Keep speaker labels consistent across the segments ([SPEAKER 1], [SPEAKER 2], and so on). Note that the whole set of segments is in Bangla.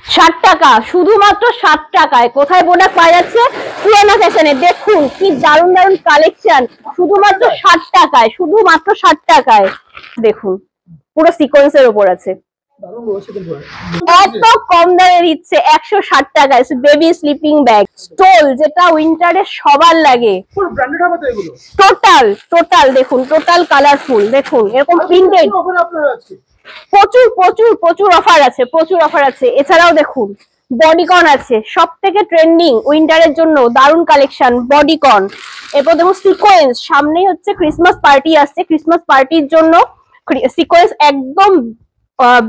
[SPEAKER 1] 60 টাকা, শুধুমাত্র 60 টাকায়। কোথায় প্রোডাক্ট পাওয়া যাচ্ছে? সুরানা ফ্যাশনে। দেখুন কি দারুণ দারুণ কালেকশন, শুধুমাত্র 60 টাকায়, শুধুমাত্র 60 টাকায়। দেখুন পুরো সিকোয়েন্সের উপর আছে, এত কম দামে দিচ্ছে 160 টাকায়। বেবি স্লিপিং ব্যাগ স্টোল, যেটা উইন্টারে সবার লাগে। টোটাল টোটাল দেখুন, টোটাল কালারফুল। দেখুন এরকম প্রিন্টেড, প্রচুর প্রচুর প্রচুর অফার আছে, প্রচুর অফার আছে। এছাড়াও দেখুন বডিকন আছে, সব থেকে ট্রেন্ডিং উইন্টারের জন্য দারুণ কালেকশন বডিকন। এরপর দেখুন সিকোয়েন্স, সামনেই হচ্ছে ক্রিসমাস পার্টি আসছে, ক্রিসমাস পার্টির জন্য সিকোয়েন্স একদম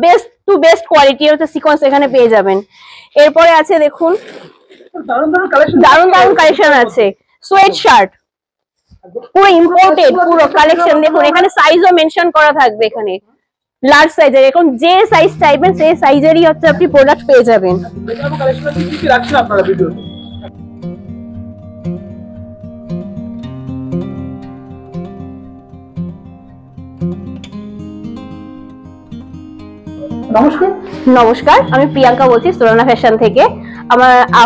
[SPEAKER 1] বেস্ট টু বেস্ট কোয়ালিটির হচ্ছে সিকোয়েন্স এখানে পেয়ে যাবেন। এরপরে আছে দেখুন দারুণ দারুণ কালেকশন আছে। সোয়েট শার্ট পুরো ইম্পোর্টেড, পুরো কালেকশন দেখুন, এখানে সাইজও মেনশন করা থাকবে, এখানে লার্জ সাইজের, এখন যে সাইজ চাইবেন সেই সাইজেরই হচ্ছে আপনি প্রোডাক্ট পেয়ে যাবেন।
[SPEAKER 2] নমস্কার,
[SPEAKER 1] নমস্কার, আমি প্রিয়াঙ্কা বলছি সুরানা ফ্যাশন থেকে।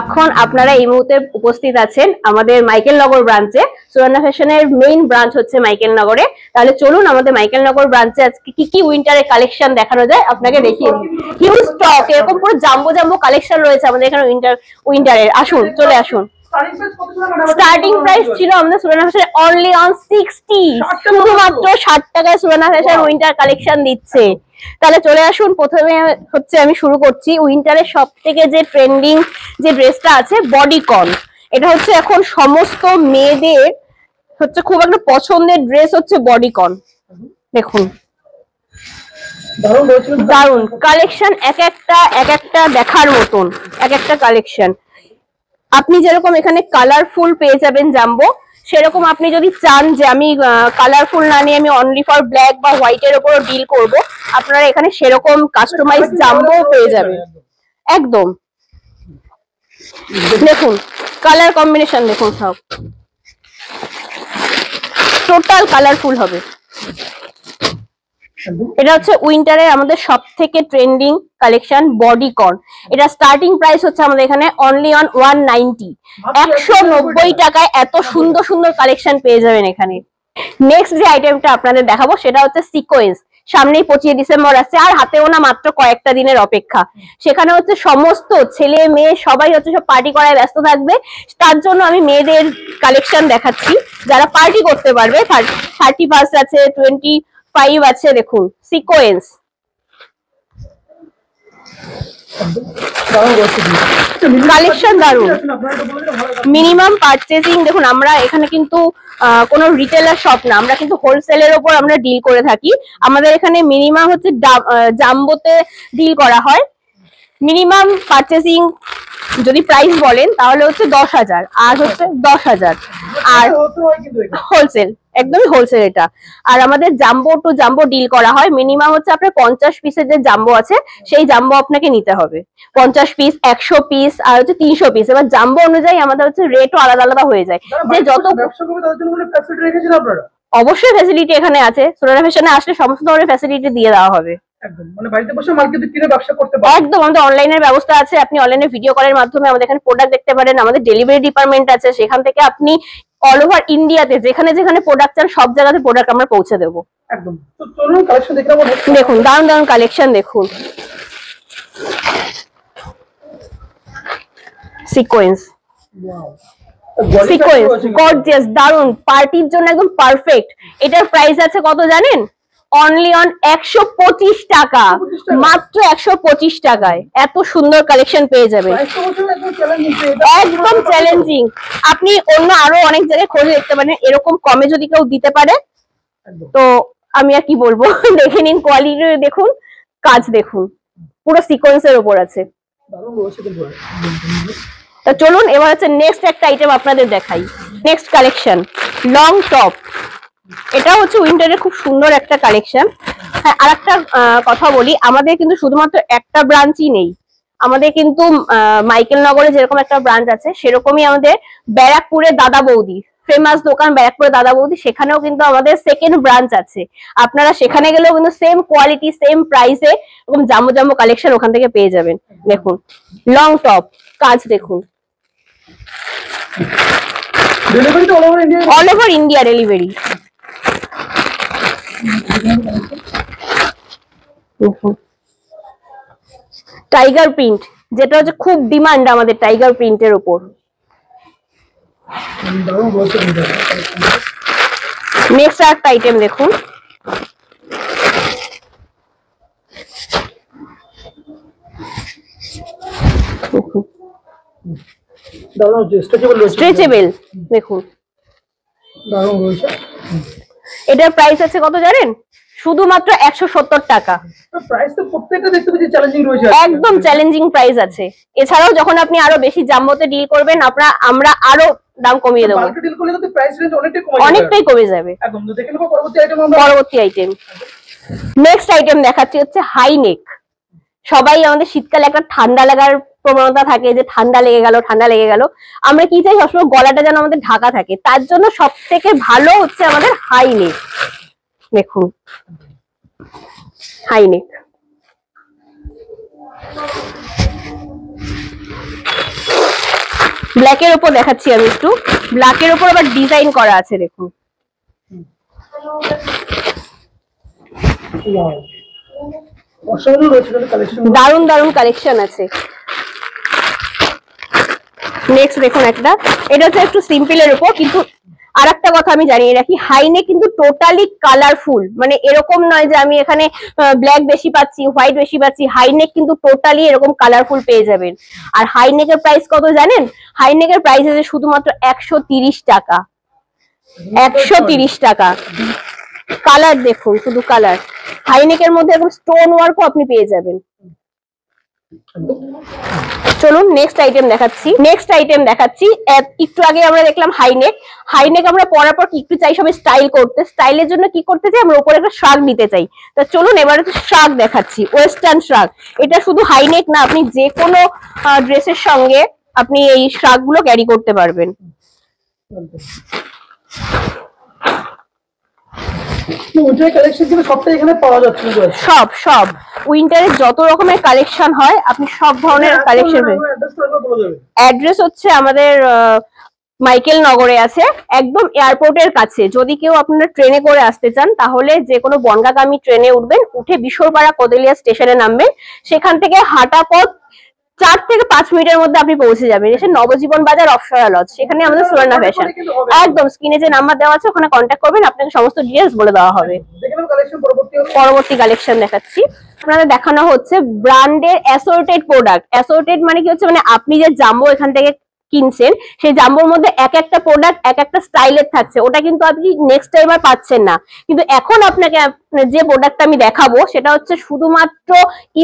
[SPEAKER 1] এখন আপনারা এই মুহূর্তে উপস্থিত আছেন আমাদের মাইকেল নগর ব্রাঞ্চে। সুরানা ফ্যাশনের মেইন ব্রাঞ্চ হচ্ছে মাইকেল নগরে। তাহলে চলুন আমাদের মাইকেল নগর ব্রাঞ্চে আজকে কি কি উইন্টারের কালেকশন দেখানো যায় আপনাকে দেখিয়ে দিই। হিউজ স্টক, এরকম পুরো জাম্বো জাম্বো কালেকশন রয়েছে আমাদের এখানে উইন্টারের। আসুন, চলে আসুন। স্টার্টিং প্রাইস ছিল আমাদের সুরানা ফ্যাশন অনলি অন 60, শুধুমাত্র 60 টাকায় সুরানা ফ্যাশন উইন্টার কালেকশন দিচ্ছে। তাহলে চলে আসুন। প্রথমে হচ্ছে আমি শুরু করছি উইন্টারের সব থেকে যে ট্রেন্ডিং যে ড্রেসটা আছে বডিকন। এটা হচ্ছে এখন সমস্ত মেয়েদের হচ্ছে খুব একটা পছন্দের ড্রেস হচ্ছে বডিকন। দেখুন দারুন কালেকশন, এক একটা দেখার মতন এক একটা কালেকশন। আপনি যেরকম এখানে কালারফুল পেয়ে যাবেন জাম্বো, সেরকম আপনি যদি চান যে আমি কালারফুল না নিয়ে আমি অনলি ফর ব্ল্যাক বা হোয়াইটের উপর ডিল করব, আপনারা এখানে সেরকম কাস্টমাইজ জাম্বো পেয়ে যাবেন একদম। দেখুন কালার কম্বিনেশন দেখুন, সব টোটাল কালারফুল হবে। এটা হচ্ছে উইন্টারের আমাদের সব থেকে ট্রেন্ডিং কালেকশন বডিকন। এটা স্টার্টিং প্রাইস হচ্ছে আমাদের এখানে অনলি অন 190, 190 টাকায় এত সুন্দর সুন্দর কালেকশন পেয়ে যাবেন এখানে। নেক্সট যে আইটেমটা আপনাদের দেখাবো সেটা হচ্ছে সিকোয়েন্স। সামনেই 25 ডিসেম্বর আসছে, আর হাতেও না মাত্র কয়েকটা দিনের অপেক্ষা। সেখানে হচ্ছে সমস্ত ছেলে মেয়ে সবাই হচ্ছে সব পার্টি করায় ব্যস্ত থাকবে। তার জন্য আমি মেয়েদের কালেকশন দেখাচ্ছি, যারা পার্টি করতে পারবে। 31 আছে, 25 আছে। দেখুন সিকোয়েন্স কালেকশন দারুন। মিনিমাম পারচেজিং দেখুন, আমরা এখানে কিন্তু কোনো রিটেলার শপ না, আমরা কিন্তু হোলসেলের ওপর আমরা ডিল করে থাকি। আমাদের এখানে মিনিমাম হচ্ছে জাম্বোতে ডিল করা হয়। মিনিমাম পারচেজিং যদি প্রাইস বলেন তাহলে হচ্ছে 10,000, আর হচ্ছে 10,000, আর হোলসেল একদমই হোলসেল এটা। আর আমাদের জাম্বো টু জাম্বো ডিল করা হয়। মিনিমাম হচ্ছে আপনার 50 পিসের যে জাম্বো আছে সেই জাম্বো আপনাকে নিতে হবে, 50 পিস, 100 পিস, আর হচ্ছে 300 পিস। এবার জাম্বো অনুযায়ী আমাদের হচ্ছে রেটও আলাদা আলাদা হয়ে যায়। যে যত অবশ্যই ফ্যাসিলিটি এখানে আছে, সুরানা ফ্যাশনে আসলে সমস্ত ধরনের ফ্যাসিলিটি দিয়ে দেওয়া হবে।
[SPEAKER 2] একদম, মানে বাড়িতে বসে মার্কেটে কিনে ব্যবসা করতে পারেন।
[SPEAKER 1] একদম, আমাদের অনলাইনের ব্যবস্থা আছে। আপনি অনলাইনে ভিডিও কলের মাধ্যমে আমাদের এখানে প্রোডাক্ট দেখতে পারেন। আমাদের ডেলিভারি ডিপার্টমেন্ট আছে, সেখান থেকে আপনি অল ওভার ইন্ডিয়াতে যেখানে যেখানে প্রোডাক্ট চান সব জায়গাতে প্রোডাক্ট আমরা পৌঁছে দেবো।
[SPEAKER 2] একদম, তো চলুন কালেকশন দেখে নেবো।
[SPEAKER 1] দেখুন দারুণ দারুণ কালেকশন দেখুন। সিকোয়েন্স, সিকোয়েন্স গর্জিয়াস দারুন, পার্টির জন্য একদম পারফেক্ট। এটার প্রাইস আছে কত জানেন? অনলি অন 125 টাকা, মাত্র 125 টাকায় এত সুন্দর কালেকশন পেয়ে যাবেন। একদম চ্যালেঞ্জিং, আপনি অন্য আরো অনেক জায়গায় খোঁজে দেখতে পারেন, এরকম কমে যদি কেউ দিতে পারে তো আমি আর কি বলবো। দেখে নিন কোয়ালিটি, দেখুন কাজ দেখুন, পুরো সিকোয়েন্সের উপর আছে। তো চলুন এবার হচ্ছে নেক্সট একটা আইটেম আপনাদের দেখাই। Next collection long top. এটা হচ্ছে উইন্টারের খুব সুন্দর একটা কালেকশন। হ্যাঁ, আর একটা কথা বলি, আমাদের কিন্তু শুধুমাত্র একটা ব্রাঞ্চই নেই। আমাদের কিন্তু মাইকেল নগরে যেরকম একটা ব্রাঞ্চ আছে, সেরকমই আমাদের ব্যারাকপুরে দাদা বৌদি ফেমাস দোকান ব্যারাকপুরে দাদা বৌদি, সেখানেও কিন্তু আমাদের সেকেন্ড ব্রাঞ্চ আছে। আপনারা সেখানে গেলেও কিন্তু সেম কোয়ালিটি সেম প্রাইসে এরকম জাম্বো জাম্বো কালেকশন ওখান থেকে পেয়ে যাবেন। দেখুন লং টপ কাজ দেখুন,
[SPEAKER 2] ডেলিভারি তো
[SPEAKER 1] all over India delivery. Tiger print, যেটা হচ্ছে খুব ডিমান্ড আমাদের টাইগার প্রিন্টের উপর। নেক্সট একটা আইটেম দেখুন, স্ট্রেচেবল দেখুন, এটার প্রাইস আছে কত জানেন? শুধুমাত্র 170 টাকা।
[SPEAKER 2] প্রাইস তো প্রত্যেকটা দেখতে পাচ্ছি চ্যালেঞ্জিং রয়েছে,
[SPEAKER 1] একদম চ্যালেঞ্জিং প্রাইস আছে। এছাড়াও যখন আপনি আরো বেশি জাম্বোতে ডিল করবেন আমরা আরো দাম কমিয়ে দেবো,
[SPEAKER 2] মার্কেট ডিল করলে তো প্রাইস রেঞ্জ
[SPEAKER 1] অনেকটাই কমে যাবে।
[SPEAKER 2] একদম দেখে নেব পরবর্তী আইটেম।
[SPEAKER 1] পরবর্তী আইটেম, নেক্সট আইটেম দেখাচ্ছি হচ্ছে হাই নেক। সবাই আমাদের শীতকালে একটা ঠান্ডা লাগার প্রবণতা থাকে, যে ঠান্ডা লেগে গেল। আমরা কি চাই? সবসময় গলাটা যেন আমাদের ঢাকা থাকে, তার জন্য সব থেকে ভালো হচ্ছে আমাদের হাই নেক। দেখুন হাই নেক, ব্ল্যাকের উপর দেখাচ্ছি আমি একটু, ব্ল্যাকের উপর আবার ডিজাইন করা আছে দেখুন। দারুন দারুন কালেকশন আছে। নেক্সট দেখুন একটা, এটা হচ্ছে একটু সিম্পলের উপর, কিন্তু আর একটা কথা আমি জানিয়ে রাখি, হাইনেক কিন্তু টোটালি কালারফুল, মানে এরকম নয় যে আমি এখানে ব্ল্যাক বেশি পাচ্ছি হোয়াইট বেশি পাচ্ছি, হাইনেক কিন্তু টোটালি এরকম কালারফুল পেয়ে যাবেন। আর হাইনেকের প্রাইস কত জানেন? হাইনেকের প্রাইস আছে শুধুমাত্র 130 টাকা। 130 টাকা। কালার দেখুন, শুধু কালার। হাইনেকের মধ্যে এখন স্টোন ওয়ার্কও আপনি পেয়ে যাবেন। চলুন নেক্সট আইটেম দেখাচ্ছি। একটু আগে আমরা দেখলাম হাইনেক আমরা পরার পর একটু চাই সবাই স্টাইল করতে, স্টাইলের জন্য কি করতে চাই আমরা উপরে একটা শ্রাগ দিতে চাই। তো চলুন এবার হচ্ছে শ্রাগ দেখাচ্ছি, ওয়েস্টার্ন শ্রাগ। এটা শুধু হাইনেক না, আপনি যে কোনো ড্রেসের সঙ্গে আপনি এই শ্রাগ গুলো ক্যারি করতে পারবেন। সব উইন্টারের যত রকমের কালেকশন হয় আপনি সব ধরনের কালেকশন পাবেন। অ্যাড্রেস হচ্ছে আমাদের মাইকেল নগরে আছে, একদম এয়ারপোর্টের কাছে। যদি কেউ আপনারা ট্রেনে করে আসতে চান তাহলে যে কোনো বনগাগামী ট্রেনে উঠবেন, উঠে বিশোরপাড়া কোদেলিয়া স্টেশনে নামবেন, সেখান থেকে হাঁটা পথ 4 থেকে 5 মিনিটের মধ্যে আপনি পৌঁছে যাবেন। এসে নবজীবন বাজার অপসরা লজ, সেখানে আমাদের সুবর্ণা ফ্যাশন। একদম স্ক্রিনে যে নাম্বার দেওয়া আছে ওখানে কন্ট্যাক্ট করবেন, আপনাকে সমস্ত ডিটেইলস বলে দেওয়া হবে। পরবর্তী কালেকশন দেখাচ্ছি, আপনাদের দেখানো হচ্ছে ব্র্যান্ডের অ্যাসর্টেড প্রোডাক্ট। অ্যাসর্টেড মানে কি হচ্ছে, মানে আপনি যে জাম্বো এখান থেকে কিনছেন সেই জাম্বোর মধ্যে এক একটা প্রোডাক্ট এক একটা স্টাইলের থাকছে, ওটা কিন্তু আপনি নেক্সট টাইম আর পাচ্ছেন না। কিন্তু এখন আপনাকে যে প্রোডাক্টটা আমি দেখাবো সেটা হচ্ছে শুধুমাত্র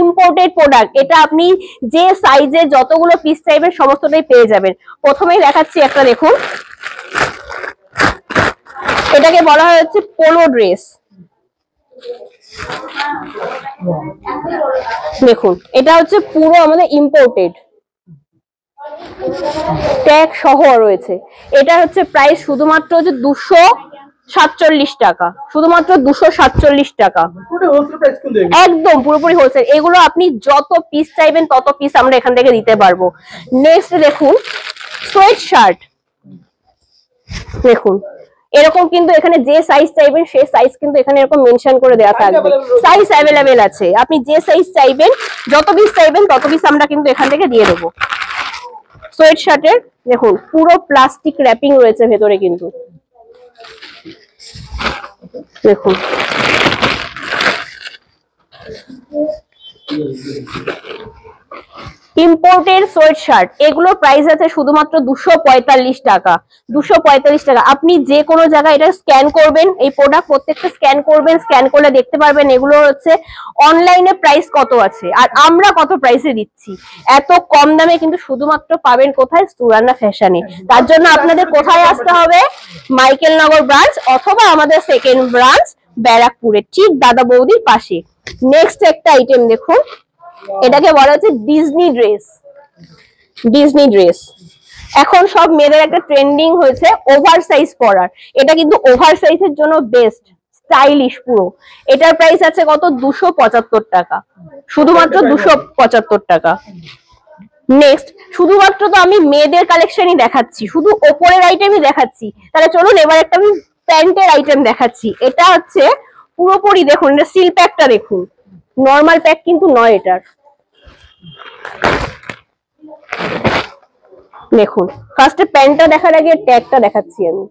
[SPEAKER 1] ইম্পোর্টেড প্রোডাক্ট। এটা আপনি যে সাইজে যতগুলো পিস চাইবেন সমস্তটাই পেয়ে যাবেন। প্রথমেই দেখাচ্ছি একটা, দেখুন এটাকে বলা হয় হচ্ছে পোলো ড্রেস। দেখুন এটা হচ্ছে পুরো আমাদের ইম্পোর্টেড, ট্যাগ সহ রয়েছে। এটা হচ্ছে প্রাইস শুধুমাত্র হচ্ছে 247 টাকা, শুধুমাত্র 247 টাকা, একদম পুরোপুরি হোলসেল। এগুলো আপনি যত পিস চাইবেন তত পিস আমরা এখান থেকে দিতে পারবো। নেক্সট দেখুন সোয়েট শার্ট, দেখুন এরকম কিন্তু এখানে যে সাইজ চাইবেন সেই সাইজ কিন্তু এখানে এরকম মেনশন করে দেওয়া থাকবে। সাইজ অ্যাভেলেবেল আছে, আপনি যে সাইজ চাইবেন যত পিস চাইবেন তত পিস আমরা কিন্তু এখান থেকে দিয়ে দেবো। সোয়েট শার্টের দেখুন পুরো প্লাস্টিক র্যাপিং রয়েছে ভেতরে, কিন্তু দেখুন ইম্পোর্টেড সোয়েট শার্ট, এগুলো প্রাইস আছে শুধুমাত্র 245 টাকা। 245 টাকা। আপনি যে কোনো জায়গায় এটা স্ক্যান করবেন, এই প্রোডাক্ট প্রত্যেকটা স্ক্যান করবেন, স্ক্যান করলে দেখতে পারবেন এগুলো হচ্ছে অনলাইনে প্রাইস কত আছে আর আমরা কত প্রাইসে দিচ্ছি। এত কম দামে কিন্তু শুধুমাত্র পাবেন কোথায়? সুবর্ণা ফ্যাশনে। তার জন্য আপনাদের কোথায় আসতে হবে? মাইকেল নগর ব্রাঞ্চ অথবা আমাদের সেকেন্ড ব্রাঞ্চ ব্যারাকপুরে, ঠিক দাদা বৌদির পাশে। নেক্সট একটা আইটেম দেখুন, এটাকে বলা হচ্ছে ডিজনি ড্রেস। ডিজনি ড্রেস এখন সব মেয়েদের একটা ট্রেন্ডিং হয়েছে ওভার সাইজ পরার, এটা কিন্তু ওভার সাইজের জন্য বেস্ট, স্টাইলিশ পুরো। এটার প্রাইস আছে কত, 275 টাকা, শুধুমাত্র 275 টাকা। নেক্সট, শুধুমাত্র তো আমি মেয়েদের কালেকশনই দেখাচ্ছি, শুধু ওপরের আইটেমই দেখাচ্ছি, তাহলে চলুন এবার একটা আমি প্যান্টের আইটেম দেখাচ্ছি। এটা হচ্ছে পুরোপুরি দেখুন, এটা সিল প্যাকটা দেখুন, নর্মাল প্যাক কিন্তু নয় এটার। দেখুন ফার্স্টে প্যান্টটা দেখার আগে ট্যাগটা দেখাচ্ছি আমি।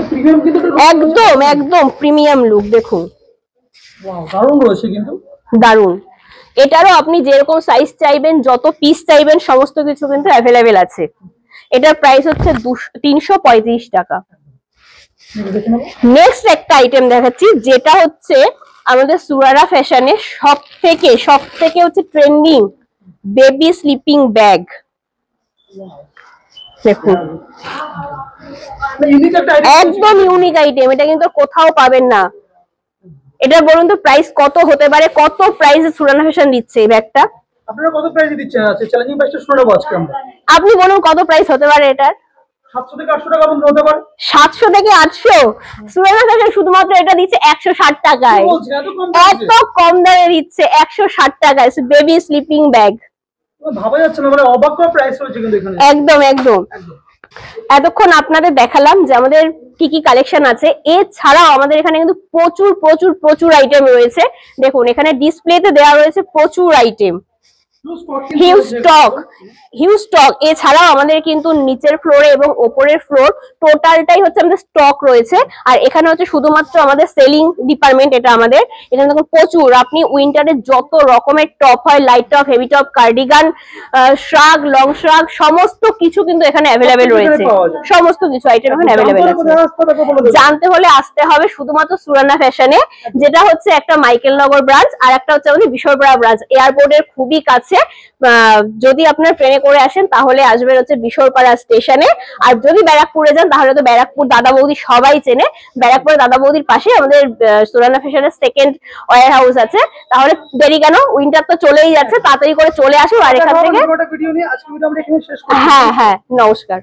[SPEAKER 2] প্রিমিয়াম কিন্তু
[SPEAKER 1] একদম একদম প্রিমিয়াম লুক, দেখুন
[SPEAKER 2] ওয়াও, দারুণ রয়েছে কিন্তু।
[SPEAKER 1] দারুন। এটারও আপনি যেরকম সাইজ চাইবেন, যত পিস চাইবেন, সমস্ত কিছু কিন্তু অ্যাভেলেবেল আছে। এটার প্রাইস হচ্ছে 335 টাকা। নেক্সট একটা আইটেম দেখাচ্ছি, যেটা হচ্ছে আমাদের সুরারা ফ্যাশনের সব থেকে হচ্ছে ট্রেন্ডিং বেবি স্লিপিং ব্যাগ। দেখুন
[SPEAKER 2] ইউনিক একটা item।
[SPEAKER 1] একদম ইউনিক আইটেম, এটা কিন্তু কোথাও পাবেন না। এটা বলুন তো প্রাইস কত হতে পারে, কত প্রাইসে সুরানা ফ্যাশন দিচ্ছে এই ব্যাগটা?
[SPEAKER 2] আপনারা কত প্রাইসে দিচ্ছেন? আচ্ছা, চ্যালেঞ্জিং প্রাইসটা শুনে নেবো আজকে আমরা।
[SPEAKER 1] আপনি বলুন কত প্রাইস হতে পারে এটার?
[SPEAKER 2] 700 থেকে 800 টাকা পর্যন্ত হতে পারে।
[SPEAKER 1] 700 থেকে 800? সুরানা ফ্যাশন শুধুমাত্র এটা দিচ্ছে 160 টাকায়।
[SPEAKER 2] কি বলছেন, এত কম দামে?
[SPEAKER 1] এত কম দামে দিচ্ছে 160 টাকায় বেবি স্লিপিং ব্যাগ।
[SPEAKER 2] ভাবা যাচ্ছে না, মানে অবাক করা প্রাইস রয়েছে কিন্তু এখানে।
[SPEAKER 1] একদম একদম।
[SPEAKER 2] একদম।
[SPEAKER 1] এতক্ষণ আপনাদের দেখালাম যে আমাদের কি কি কালেকশন আছে, এছাড়াও আমাদের এখানে কিন্তু প্রচুর প্রচুর প্রচুর আইটেম রয়েছে। দেখুন এখানে ডিসপ্লেতে দেওয়া রয়েছে প্রচুর আইটেম, হিউজ স্টক। এছাড়াও আমাদের কিন্তু নিচের ফ্লোরে এবং ওপরের ফ্লোর টোটালটাই হচ্ছে আমাদের স্টক রয়েছে। আর এখানে হচ্ছে শুধুমাত্র আমাদের সেলিং ডিপার্টমেন্ট, এটা আমাদের এখানে দেখুন প্রচুর, আপনি উইন্টারের যত রকমের টপ হয়, light top, heavy top, cardigan, শ্রাগ, long শ্রাগ, সমস্ত কিছু কিন্তু এখানে অ্যাভেলেবেল রয়েছে। সমস্ত কিছু আইটেম এখানে অ্যাভেলেবেল আছে। জানতে হলে আসতে হবে শুধুমাত্র সুরানা ফ্যাশনে, যেটা হচ্ছে একটা মাইকেলনগর ব্রাঞ্চ আর একটা হচ্ছে আমাদের বিশরপাড়া ব্রাঞ্চ, এয়ারপোর্টের খুবই কাছে। যদি আপনার ট্রেনে করে আসেন তাহলে আসবেন হচ্ছে বিশরপাড়া স্টেশনে, আর যদি ব্যারাকপুরে যান তাহলে তো ব্যারাকপুর দাদা বৌদি সবাই চেনে, ব্যারাকপুরে দাদা বৌদির পাশে আমাদের সুরানা ফ্যাশনের সেকেন্ড ওয়্যার হাউস আছে। তাহলে দেরি কেন, উইন্টার তো চলেই যাচ্ছে, তাড়াতাড়ি করে চলে আসুন। আর এখান থেকে
[SPEAKER 2] ভিডিও নিয়ে আজকে ভিডিও আমরা এখানে শেষ করব।
[SPEAKER 1] হ্যাঁ হ্যাঁ, নমস্কার।